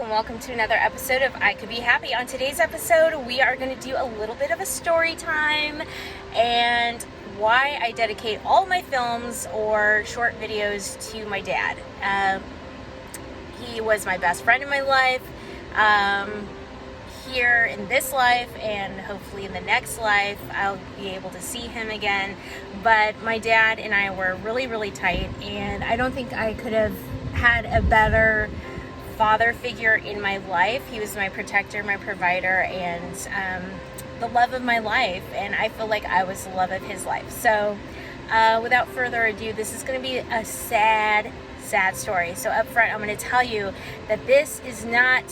and welcome to another episode of I Could Be Happy. On today's episode, we are going to do a little bit of a story time and why I dedicate all my films or short videos to my dad. He was my best friend in my life, here in this life, and hopefully in the next life I'll be able to see him again. But my dad and I were really, really tight, and I don't think I could have had a better father figure in my life. He was my protector, my provider, and the love of my life, and I feel like I was the love of his life. So without further ado, this is going to be a sad story. So up front, I'm going to tell you that this is not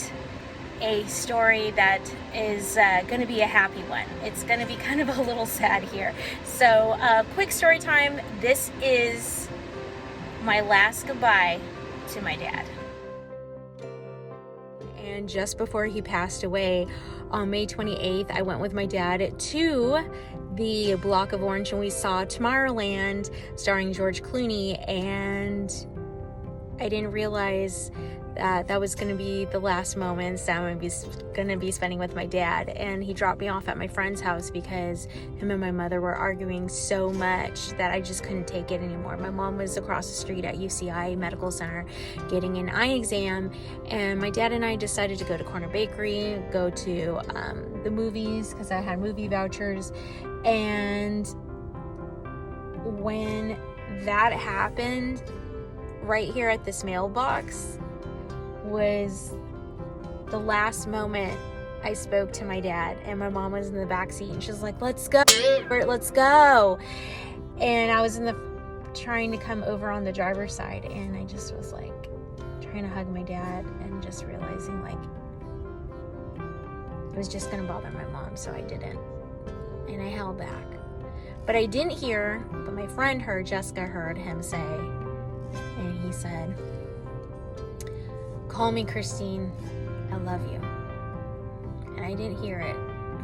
a story that is going to be a happy one. It's going to be kind of a little sad here. So quick story time. This is my last goodbye to my dad. And just before he passed away on May 28th, I went with my dad to the Block of Orange and we saw Tomorrowland starring George Clooney, and I didn't realize that was going to be the last moments that I'm going to be spending with my dad. And he dropped me off at my friend's house because him and my mother were arguing so much that I just couldn't take it anymore. My mom was across the street at UCI Medical Center getting an eye exam, and my dad and I decided to go to Corner Bakery, go to the movies because I had movie vouchers. And when that happened, right here at this mailbox was the last moment I spoke to my dad, and my mom was in the back seat and she was like, let's go, let's go. And I was trying to come over on the driver's side, and I just was like trying to hug my dad and just realizing like it was just gonna bother my mom, so I didn't, and I held back. But I didn't hear, but my friend heard, Jessica heard him say, and he said, "Call me Christine, I love you." And I didn't hear it.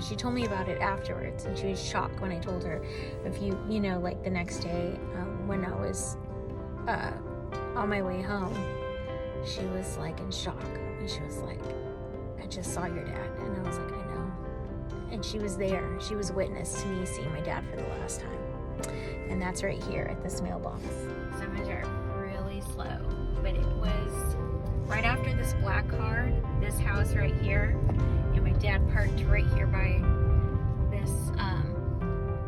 She told me about it afterwards, and she was shocked when I told her like the next day when I was on my way home. She was like in shock, and she was like, "I just saw your dad." And I was like, "I know." And she was there. She was witness to me seeing my dad for the last time. And that's right here at this mailbox. So I'm gonna drive really slow, but it was right after this black car, this house right here, and my dad parked right here by this,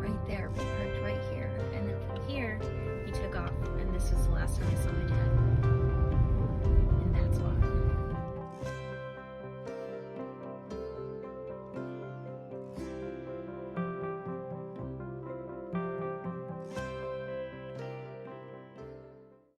right there, parked right here. And then from here, he took off, and this was the last time I saw my dad.